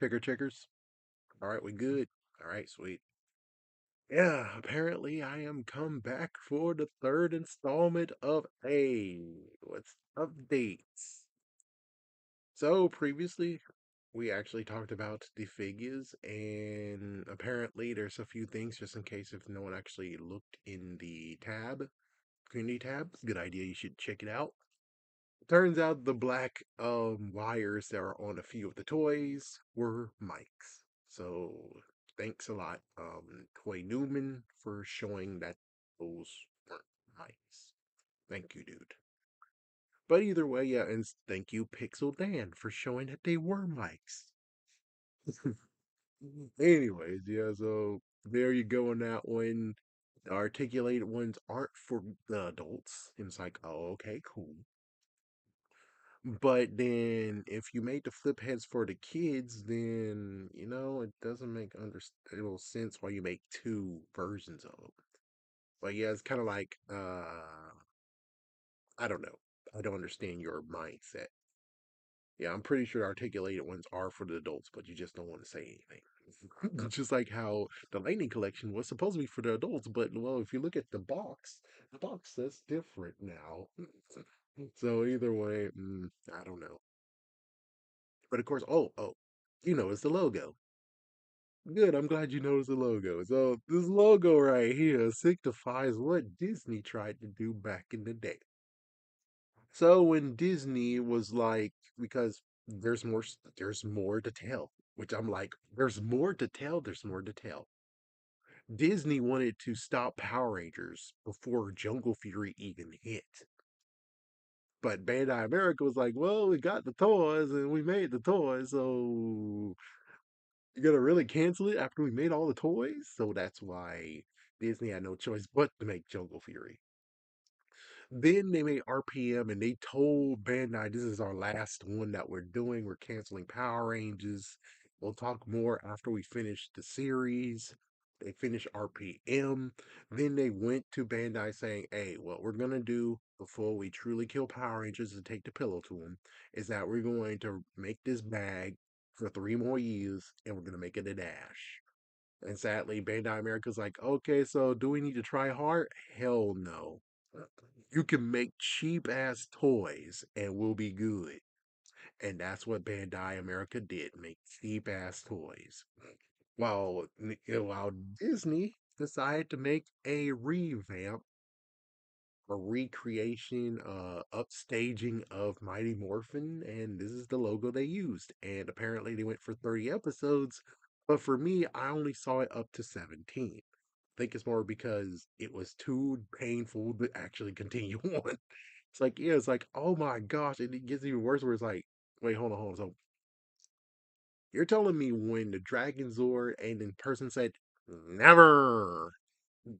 Checkers. All right, we good. All right, sweet. Yeah, apparently I am come back for the third installment of what's updates. So previously we actually talked about the figures, and apparently there's a few things just in case if no one actually looked in the community tab. Good idea, you should check it out. Turns out the black wires that are on a few of the toys were mics. So thanks a lot, Toy Newman, for showing that those weren't mics. Thank you, dude. But either way, yeah, and thank you, Pixel Dan, for showing that they were mics. Anyways, yeah, so there you go on that one. The articulated ones aren't for the adults. And it's like, oh, okay, cool. But then if you made the flip heads for the kids, then it doesn't make understandable sense why you make two versions of them. But yeah, it's kind of like I don't know. I don't understand your mindset. Yeah, I'm pretty sure articulated ones are for the adults, but you just don't want to say anything. Just like how the Lightning Collection was supposed to be for the adults, but well, if you look at the box says different now. So either way, I don't know. But of course, it's the logo. Good, I'm glad you noticed the logo. So this logo right here signifies what Disney tried to do back in the day. So when Disney was like, because there's more to tell, which I'm like, there's more to tell, there's more to tell. Disney wanted to stop Power Rangers before Jungle Fury even hit. But Bandai America was like, well, we got the toys and we made the toys, so you gonna really cancel it after we made all the toys? So that's why Disney had no choice but to make Jungle Fury. Then they made RPM and they told Bandai, this is our last one that we're doing. We're canceling Power Rangers. We'll talk more after we finish the series. They finished RPM. Then they went to Bandai saying, hey, what we're going to do before we truly kill Power Rangers and take the pillow to them is that we're going to make this bag for 3 more years and we're going to make it a dash. And sadly, Bandai America's like, okay, so do we need to try hard? Hell no. You can make cheap ass toys and we'll be good. And that's what Bandai America did, make cheap ass toys. While Disney decided to make a revamp, a recreation, upstaging of Mighty Morphin, and this is the logo they used. And apparently they went for 30 episodes, but for me, I only saw it up to 17. I think it's more because it was too painful to actually continue on. It's like, yeah, it's like, oh my gosh, and it gets even worse where it's like, wait, hold on. So you're telling me when the Dragon Zord and the person said never,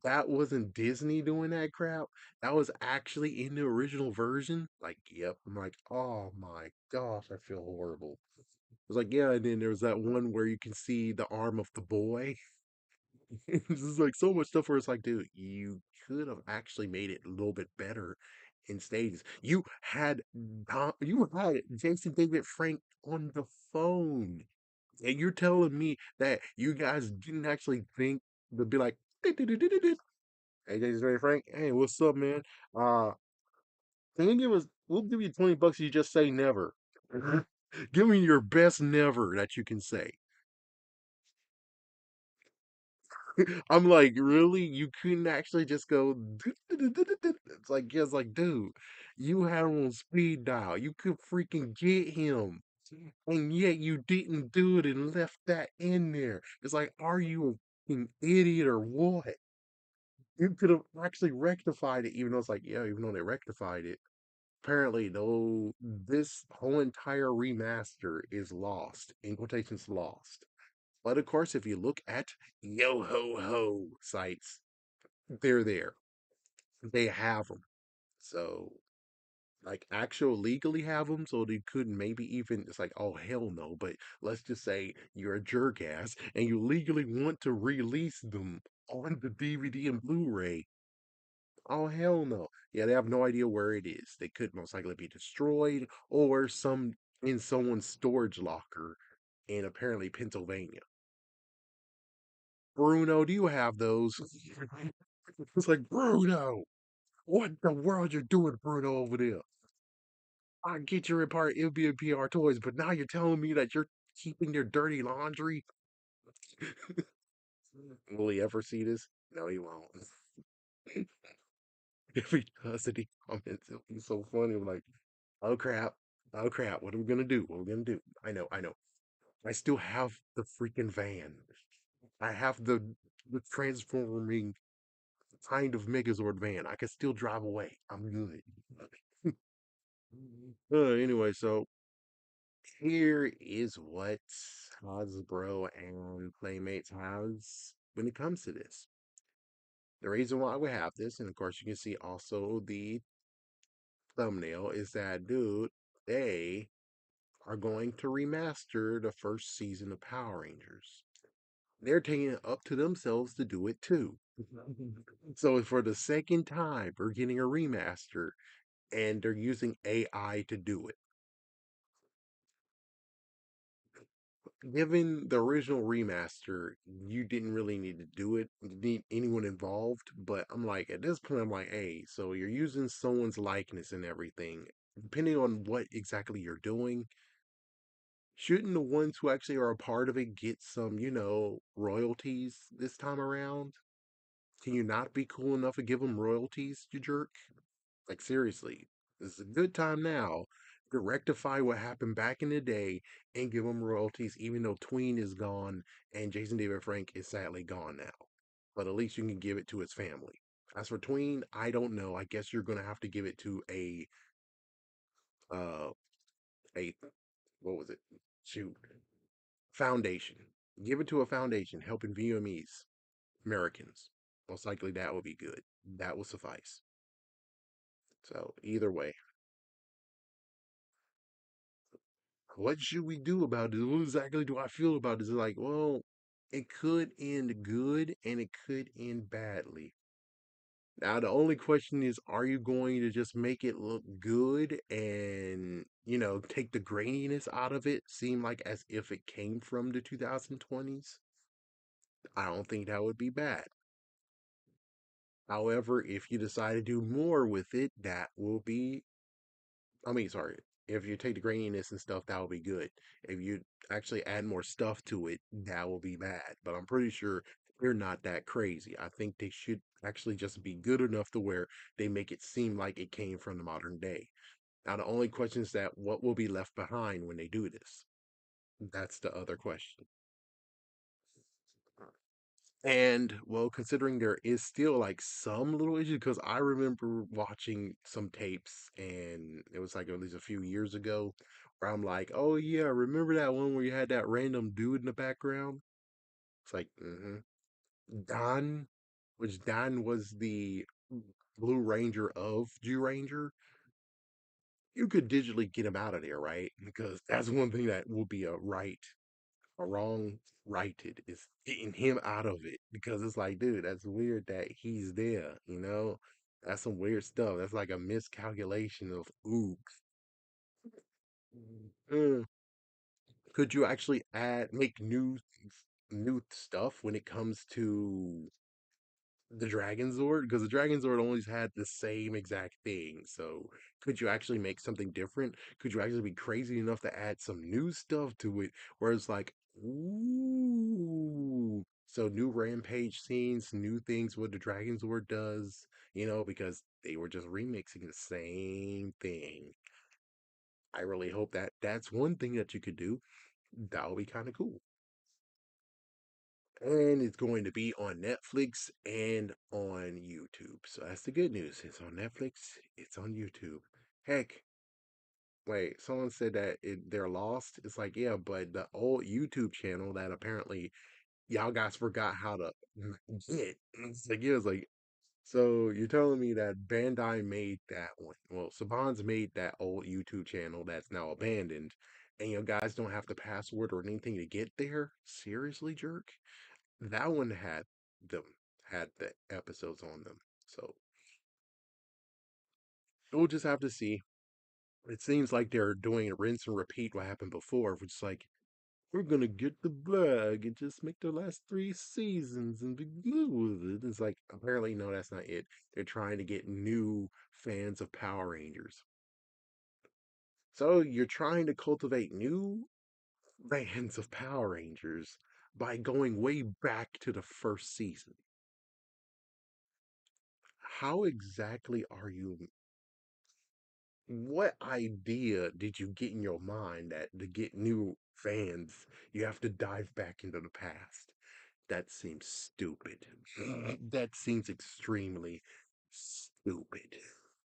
that wasn't Disney doing that crap? That was actually in the original version? Like, yep. I'm like, oh my gosh, I feel horrible. It's like, yeah, and then there's that one where you can see the arm of the boy. This is like so much stuff where it's like, dude, you could have actually made it a little bit better in stages. You had Jason David Frank on the phone, and you're telling me that you guys didn't actually think to be like, hey, Jason David Frank, hey, what's up, man? Uh, can you give us? We'll give you $20 if you just say never. Give me your best never that you can say. I'm like, really? You couldn't actually just go. It's like, yeah, it's like, dude, you had him on speed dial. You could freaking get him, and yet you didn't do it and left that in there. It's like, are you a fucking idiot or what? You could have actually rectified it, even though it's like, yeah, even though they rectified it. Apparently, though, this whole entire remaster is lost. In quotations, lost. But of course, if you look at Yo Ho Ho sites, they're there. They have them. So, like, actual legally have them, so they couldn't maybe even, it's like, oh, hell no. But let's just say you're a jerk ass and you legally want to release them on the DVD and Blu ray. Oh, hell no. Yeah, they have no idea where it is. They could most likely be destroyed or some in someone's storage locker. in apparently Pennsylvania. Bruno, do you have those? It's like, Bruno, what in the world you're doing, Bruno, over there? I get you're in part MBPR Toys, but now you're telling me that you're keeping their dirty laundry? Will he ever see this? No, he won't. If he does it, he comments. It'll be so funny. I'm like, oh crap, oh crap, what are we gonna do? What are we gonna do? I know. I still have the freaking van. I have the transforming kind of Megazord van. I can still drive away. I'm good. Anyway, so here is what Hasbro and Playmates has when it comes to this. The reason why we have this, and of course you can see also the thumbnail, is that dude, they are going to remaster the first season of Power Rangers. They're taking it up to themselves to do it too. So for the second time, we're getting a remaster, and they're using AI to do it. Given the original remaster, you didn't really need to do it, need anyone involved. But I'm like, at this point, I'm like, hey, so you're using someone's likeness and everything. Depending on what exactly you're doing, shouldn't the ones who actually are a part of it get some, royalties this time around? Can you not be cool enough to give them royalties, you jerk? Like, seriously, this is a good time now to rectify what happened back in the day and give them royalties, even though Tween is gone and Jason David Frank is sadly gone now. But at least you can give it to his family. As for Tween, I don't know. I guess you're gonna have to give it to uh a what was it? Shoot. Foundation. Give it to a foundation helping VMEs, Americans. Most likely that will be good. That will suffice. So either way, what should we do about this? What exactly do I feel about this? Like, well, it could end good and it could end badly. Now, the only question is, are you going to just make it look good and, take the graininess out of it, seem like as if it came from the 2020s? I don't think that would be bad. However, if you decide to do more with it, that will be I mean, sorry. If you take the graininess and stuff, that will be good. If you actually add more stuff to it, that will be bad. But I'm pretty sure they're not that crazy. I think they should actually just be good enough to where they make it seem like it came from the modern day. Now, the only question is that what will be left behind when they do this? That's the other question. And well, considering there is still like some little issue, because I remember watching some tapes and it was like at least a few years ago where I'm like, oh yeah, remember that one where you had that random dude in the background? It's like, Don, which Don was the Blue Ranger of Jew Ranger. You could digitally get him out of there, right? Because that's one thing that will be a wrong righted is getting him out of it because it's like, dude, that's weird that he's there, That's some weird stuff. That's like a miscalculation of oops. Uh, could you actually make new stuff when it comes to the Dragon Zord? Because the Dragon Zord always had the same exact thing. So could you actually make something different? Could you actually be crazy enough to add some new stuff to it where it's like, ooh. So new rampage scenes, new things what the Dragon Zord does, because they were just remixing the same thing. I really hope that that's one thing that you could do. That would be kind of cool. And it's going to be on Netflix and on YouTube. So that's the good news. It's on Netflix, it's on YouTube. Heck, wait, someone said that they're lost. It's like, yeah, but the old YouTube channel that apparently y'all guys forgot how to get. It's like, yeah, it's like, so you're telling me that Bandai made that one. Well, Saban's made that old YouTube channel that's now abandoned, and you guys don't have the password or anything to get there? Seriously, jerk? That one them had the episodes on them. So we'll just have to see. It seems like they're doing a rinse and repeat what happened before, which is like, we're gonna get the bag and just make the last 3 seasons and be good with it. It's like apparently no, that's not it. They're trying to get new fans of Power Rangers. So you're trying to cultivate new fans of Power Rangers by going way back to the first season. How exactly are you? What idea did you get in your mind that to get new fans, you have to dive back into the past? That seems stupid. That seems extremely stupid.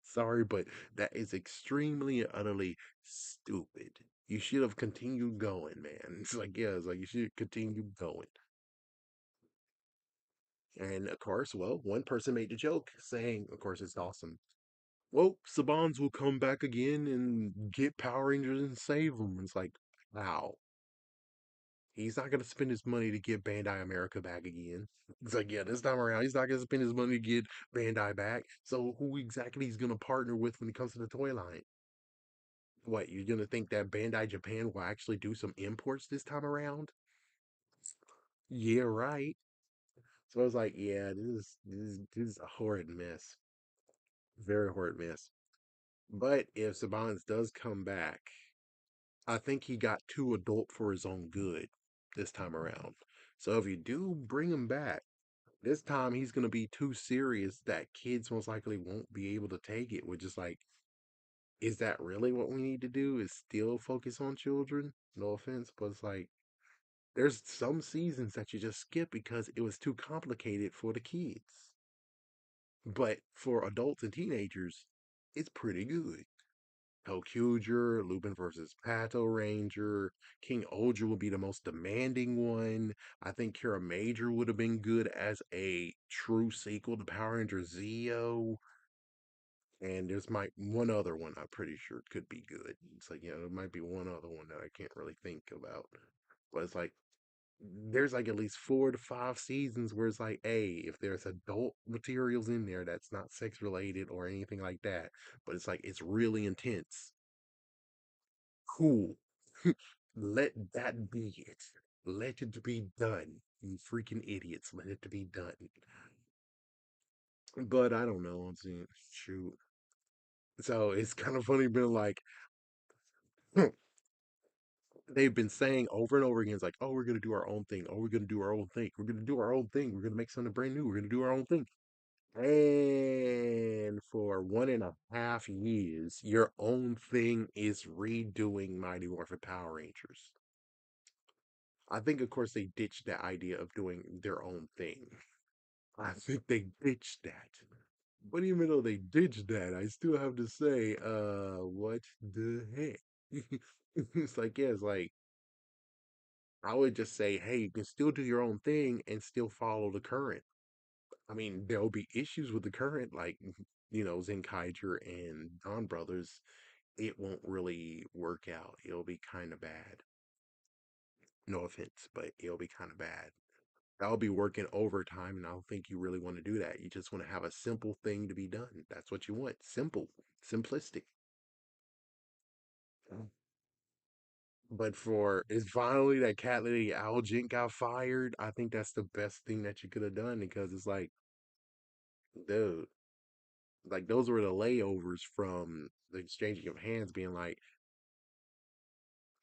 Sorry, but that is extremely and utterly stupid. You should have continued going, man. It's like, yeah, it's like you should continue going. And of course, well, one person made the joke saying, of course, it's awesome. Well, Sabans will come back again and get Power Rangers and save them. It's like, wow. He's not going to spend his money to get Bandai America back again. It's like, yeah, this time around, he's not going to spend his money to get Bandai back. So who exactly he's going to partner with when it comes to the toy line? What, you're going to think that Bandai Japan will actually do some imports this time around? Yeah, right. So I was like, yeah, this is a horrid mess. Very horrid mess. But if Saban's does come back, I think he got too adult for his own good this time around. So if you do bring him back, this time he's gonna be too serious that kids most likely won't be able to take it. Which is like, is that really what we need to do? Is still focus on children? No offense, but it's like there's some seasons that you just skip because it was too complicated for the kids. But for adults and teenagers, it's pretty good. Hellcuger, Lupin versus Pato Ranger, King Ultra would be the most demanding one. I think Kira Major would have been good as a true sequel to Power Ranger Zeo. And there's my one other one I'm pretty sure could be good. It's like, there might be one other one that I can't really think about. But it's like there's like at least 4 to 5 seasons where it's like, hey, if there's adult materials in there that's not sex related or anything like that, but it's like it's really intense. Cool. Let that be it. Let it be done. You freaking idiots. Let it be done. But I don't know. I'm saying, shoot. So it's kind of funny being like, they've been saying over and over again, it's like, oh, we're going to do our own thing. Oh, we're going to do our own thing. We're going to do our own thing. We're going to make something brand new. We're going to do our own thing. And for 1.5 years, your own thing is redoing Mighty Morphin Power Rangers. I think, of course, they ditched the idea of doing their own thing. I think they ditched that. But even though they ditched that, I still have to say, what the heck? It's like, yeah, it's like, I would just say, hey, you can still do your own thing and still follow the current. I mean, there'll be issues with the current, like, Zenkaiger and Don Brothers. It won't really work out. It'll be kind of bad. No offense, but it'll be kind of bad. That'll be working overtime, and I don't think you really want to do that. You just want to have a simple thing to be done. That's what you want. Simple, simplistic. But for it's finally that Cat Lady Algent got fired. I think that's the best thing that you could have done because it's like, dude, like those were the layovers from the exchanging of hands being like,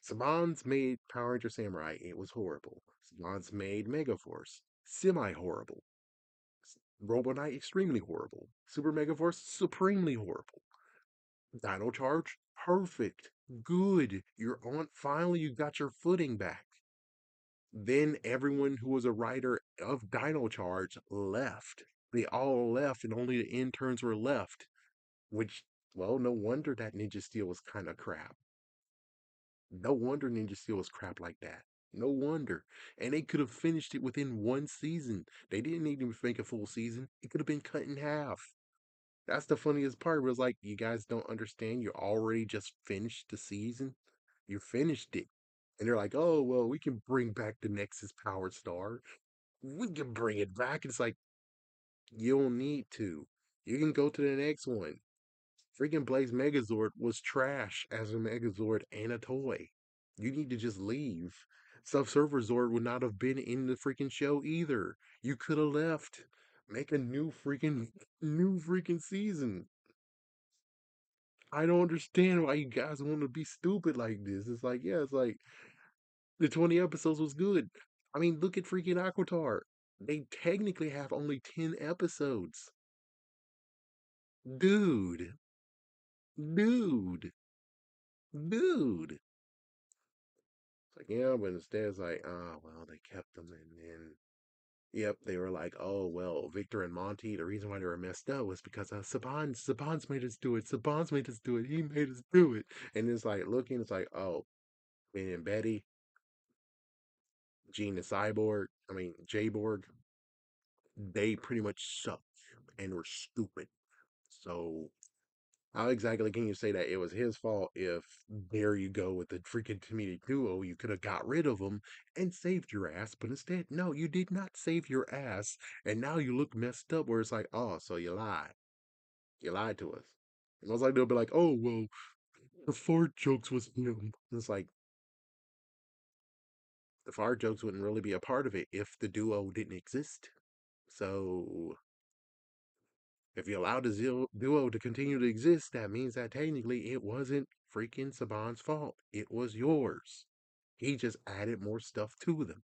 Saban's made Power Ranger Samurai. It was horrible. Saban's made Megaforce. Semi horrible. Robo Knight, extremely horrible. Super Megaforce, supremely horrible. Dino Charge, perfect. Good. You're on. Finally, you got your footing back. Then everyone who was a writer of Dino Charge left. They all left, and only the interns were left. Which, well, no wonder that Ninja Steel was kind of crap. No wonder Ninja Steel was crap like that. No wonder. And they could have finished it within one season. They didn't need to make a full season. It could have been cut in half. That's the funniest part. Was like, you guys don't understand. You already just finished the season. You finished it. And they're like, oh, well, we can bring back the Nexus Powered Star. We can bring it back. It's like, you don't need to. You can go to the next one. Freaking Blaze Megazord was trash as a Megazord and a toy. You need to just leave. Subsurfer Zord would not have been in the freaking show either. You could have left. Make a new freaking season. I don't understand why you guys want to be stupid like this. It's like, yeah, it's like the 20 episodes was good. I mean, look at freaking Aquatar. They technically have only 10 episodes. Dude, dude, dude. It's like, yeah, but instead it's like, oh, well, they kept them and then, yep, they were like, oh, well, Victor and Monty, the reason why they were messed up was because Saban's made us do it. Saban's made us do it. He made us do it. And it's like, looking, it's like, oh, Ben and Betty, Gene the Cyborg, I mean, Jayborg, they pretty much sucked and were stupid. So how exactly can you say that it was his fault if there you go with the freaking comedic duo? You could have got rid of them and saved your ass, but instead, no, you did not save your ass, and now you look messed up. Where it's like, oh, so you lied to us. And most like they'll be like, oh well, the fart jokes was him. It's like the fart jokes wouldn't really be a part of it if the duo didn't exist. So if you allowed the duo to continue to exist, that means that technically it wasn't freaking Saban's fault. It was yours. He just added more stuff to them.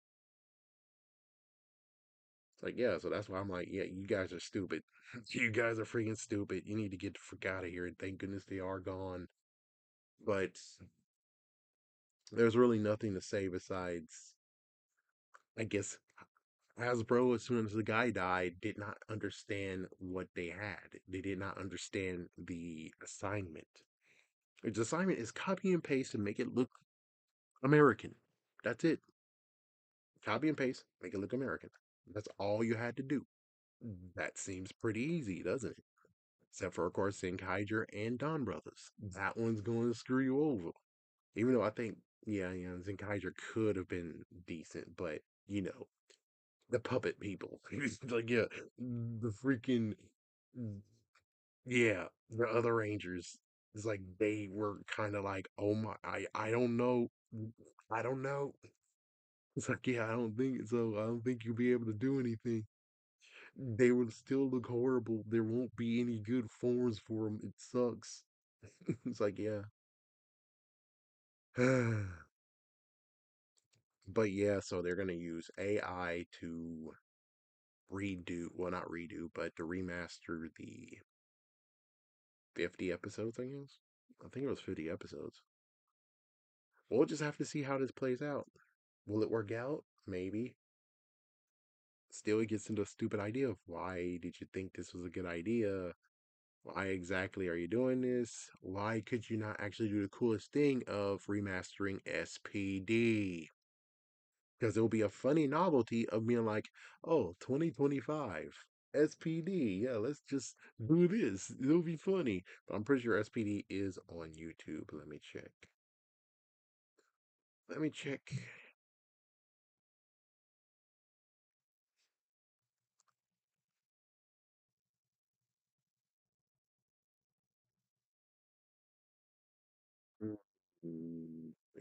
It's like, yeah, so that's why I'm like, yeah, you guys are stupid. You guys are freaking stupid. You need to get the frick out of here. And thank goodness they are gone. But there's really nothing to say besides, I guess, Hasbro, as soon as the guy died, did not understand what they had. They did not understand the assignment. Its assignment is copy and paste and make it look American. That's it. Copy and paste, make it look American. That's all you had to do. That seems pretty easy, doesn't it? Except for, of course, Zinkheiger and Don Brothers. That one's going to screw you over. Even though I think, yeah, Zinkheiger could have been decent, but, the puppet people. Like, yeah, the freaking, yeah, the other Rangers. It's like they were kind of like, oh my, I don't know. I don't know. It's like, yeah, I don't think so. I don't think you'll be able to do anything. They will still look horrible. There won't be any good forms for them. It sucks. It's like, yeah. But yeah, so they're going to use AI to redo, well, not redo, but to remaster the 50 episodes, I guess. I think it was 50 episodes. We'll just have to see how this plays out. Will it work out? Maybe. Still, it gets into a stupid idea of why did you think this was a good idea? Why exactly are you doing this? Why could you not actually do the coolest thing of remastering SPD? Because it will be a funny novelty of being like, oh, 2025, SPD. Yeah, let's just do this. It'll be funny. But I'm pretty sure SPD is on YouTube. Let me check. Let me check.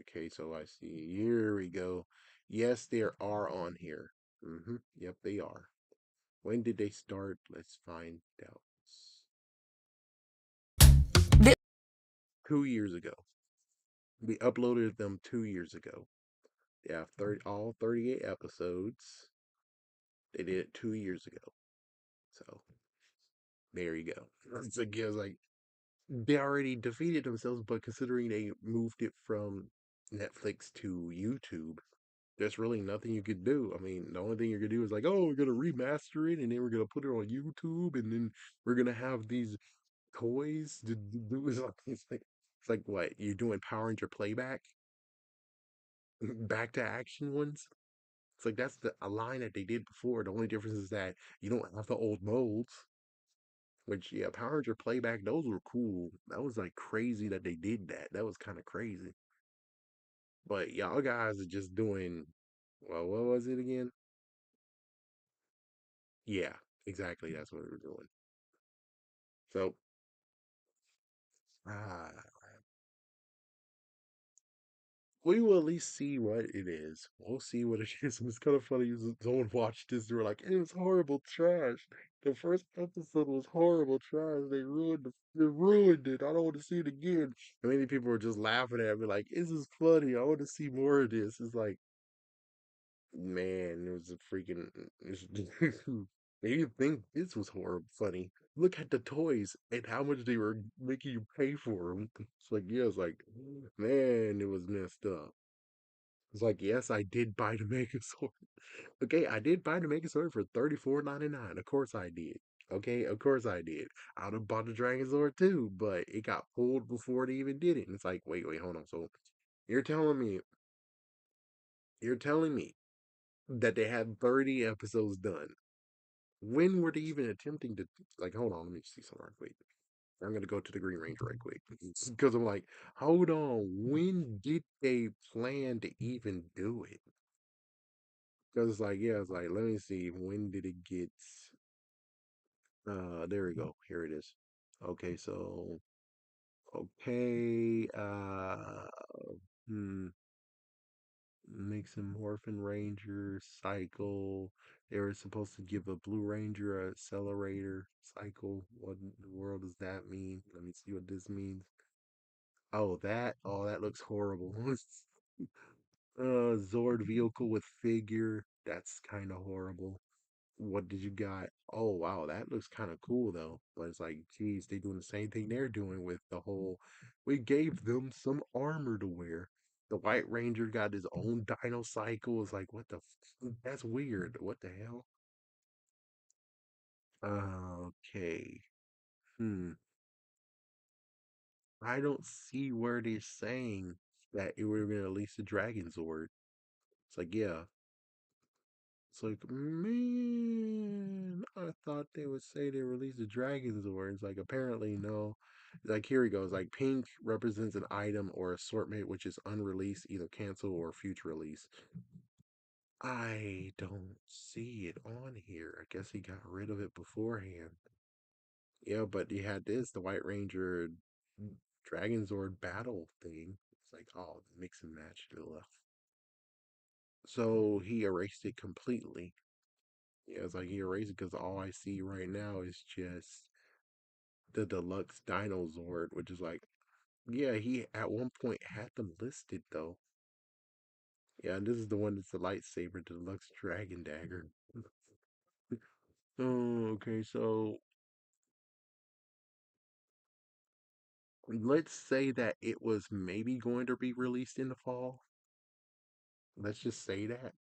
Okay, so I see. Here we go. Yes, there are on here. Yep, they are. When did they start? Let's find out. 2 years ago. We uploaded them 2 years ago. They have 30, all 38 episodes. They did it 2 years ago. So there you go. It's like, yeah, it's like they already defeated themselves, but considering they moved it from Netflix to YouTube, there's really nothing you could do. I mean, the only thing you could do is like, oh, we're gonna remaster it, and then we're gonna put it on YouTube, and then we're gonna have these toys to do. It's like what you're doing Power Ranger playback, back to action ones. It's like that's a line that they did before. The only difference is that you don't have the old molds. Which, yeah, Power Ranger playback, those were cool. That was like crazy that they did that. That was kind of crazy. But y'all guys are just doing, well, what was it again? Yeah, exactly. That's what we were doing. So, ah, we will at least see what it is. We'll see what it is. And it's kind of funny. Someone watched this. They were like, "It was horrible trash. The first episode was horrible trash. They ruined it. I don't want to see it again." And many people were just laughing at me, like, "This is funny. I want to see more of this." It's like, man, it was a freaking. You think this was horrible funny? Look at the toys and how much they were making you pay for them. It's like, yeah, it's like, man, it was messed up. It's like, yes, I did buy the Megazord. Okay, I did buy the Megazord for 34.99. Of course I did. Okay, of course I did. I would have bought the Dragon Zord too, but it got pulled before it even did it. And it's like, wait, hold on. So you're telling me, you're telling me that they had 30 episodes done. When were they even attempting to, like, hold on, let me see something right quick. I'm gonna go to the Green Ranger right quick. Because I'm like, hold on, when did they plan to even do it? Because it's like, yeah, it's like, let me see, when did it get there we go. Here it is. Okay, so okay, hmm, make some Morphin Ranger cycle. They were supposed to give a Blue Ranger a accelerator cycle. What in the world does that mean? Let me see what this means. Oh, that looks horrible. Zord vehicle with figure. That's kind of horrible. What did you got? Oh wow, that looks kind of cool though. But it's like, geez, they doing the same thing they're doing with the whole. We gave them some armor to wear. The White Ranger got his own Dino Cycle. It's like, what the? That's weird. What the hell? Okay. Hmm. I don't see where they're saying that it were gonna release the Dragon Zord. It's like, yeah, it's like, man, I thought they would say they released the Dragon Zord. It's like, apparently, no. Like, here he goes. Like, pink represents an item or assortment which is unreleased, either cancel or future release. I don't see it on here. I guess he got rid of it beforehand. Yeah, but he had this, the White Ranger Dragon Zord battle thing. It's like, oh, mix and match. Ugh. So he erased it completely. Yeah, it's like he erased it because all I see right now is just the deluxe Dino Zord, which is like, yeah, he at one point had them listed though. Yeah, and this is the one that's the lightsaber, the deluxe Dragon Dagger. Oh, okay, so let's say that it was maybe going to be released in the fall. Let's just say that.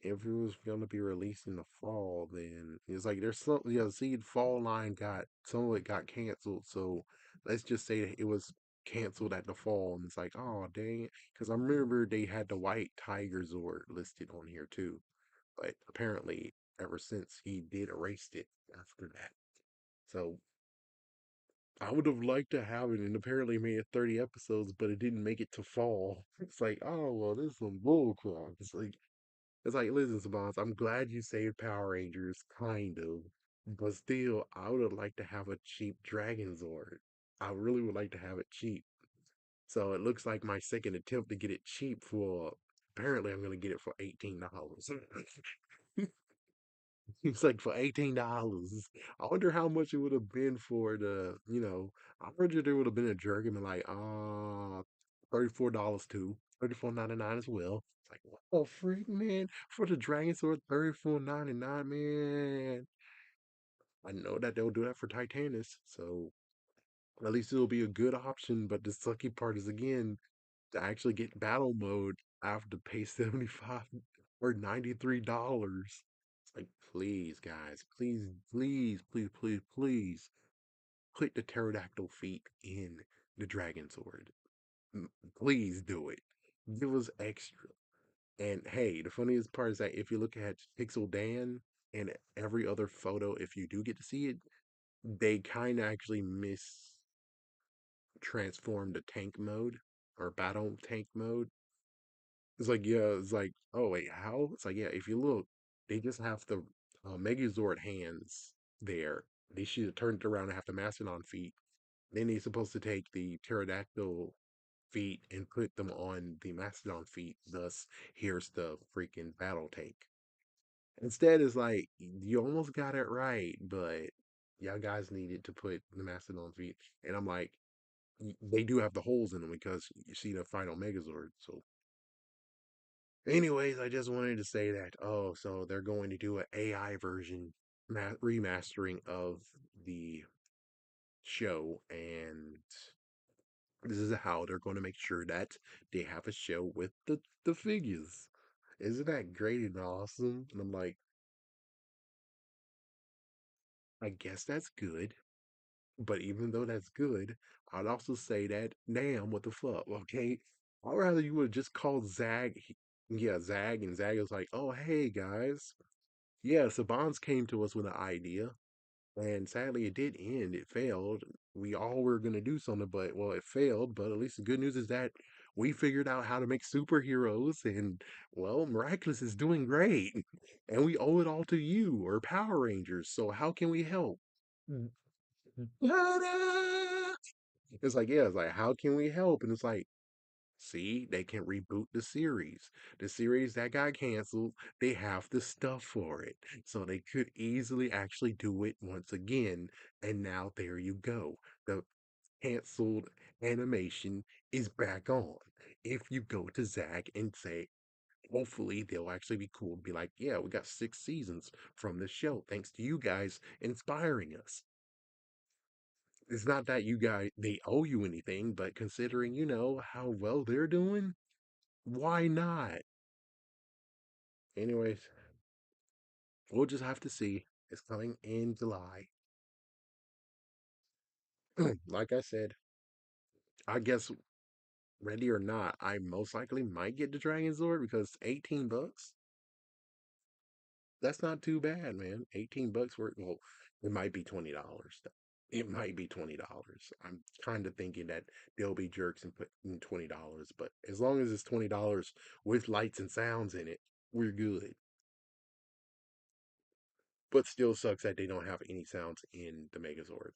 If it was going to be released in the fall, then it's like there's some, yeah, the Seed Fall line got, some of it got canceled. So let's just say that it was canceled at the fall. And it's like, oh, dang it. Because I remember they had the White Tiger Zord listed on here too. But apparently, ever since he did erase it after that. So I would have liked to have it, and apparently made it 30 episodes, but it didn't make it to fall. It's like, oh, well, this is some bull crap. It's like, listen, Sabans, I'm glad you saved Power Rangers, kind of. But still, I would have liked to have a cheap Dragon Zord. I really would like to have it cheap. So it looks like my second attempt to get it cheap for, apparently I'm going to get it for $18. It's like for $18. I wonder how much it would have been for I wonder there would have been a jerk and been like, $34 too. 34.99 as well. It's like, what the freak, man? For the Dragon Sword, 34.99, man. I know that they'll do that for Titanus, so at least it'll be a good option. But the sucky part is, again, to actually get battle mode, I have to pay 75 or $93. It's like, please, guys, please put the pterodactyl feet in the Dragon Sword. Please do it. Give us extra. And hey, the funniest part is that if you look at Pixel Dan and every other photo, if you do get to see it, they kind of actually transformed the tank mode or battle tank mode. It's like, yeah, it's like, oh wait, how? It's like, yeah, if you look, they just have the Megazord hands there. They should have turned it around and have the Mastodon feet. Then he's supposed to take the pterodactyl. feet and put them on the Mastodon feet. Thus, here's the freaking battle tank. Instead, it's like you almost got it right, but y'all guys needed to put the Mastodon feet. And I'm like, they do have the holes in them because you see the final Megazord. So, anyways, I just wanted to say that. Oh, so they're going to do an AI version remastering of the show, and this is how they're going to make sure that they have a show with the figures. Isn't that great and awesome? And I'm like, I guess that's good. But even though that's good, I'd also say that, damn, what the fuck, okay? I'd rather you would have just called Zag, yeah, Zag, and Zag was like, oh, hey, guys. Yeah, Saban's came to us with an idea, and sadly it did end. It failed. We all were going to do something, but, well, it failed. But at least the good news is that we figured out how to make superheroes, and, well, Miraculous is doing great. And we owe it all to you, or Power Rangers, so how can we help? Ta-da! It's like, yeah, it's like, how can we help? And it's like, see, they can reboot the series. The series that got canceled, they have the stuff for it. So they could easily actually do it once again. And now there you go. The canceled animation is back on. If you go to Zach and say, hopefully they'll actually be cool and be like, yeah, we got 6 seasons from the show. Thanks to you guys inspiring us. It's not that you guys they owe you anything, but considering, how well they're doing, why not? Anyways, we'll just have to see. It's coming in July. Like I said, I guess ready or not, I most likely might get the Dragon Zord because 18 bucks. That's not too bad, man. 18 bucks worth. Well, it might be $20. It might be $20. I'm kind of thinking that they'll be jerks and put in $20, but as long as it's $20 with lights and sounds in it, we're good. But still sucks that they don't have any sounds in the Megazord.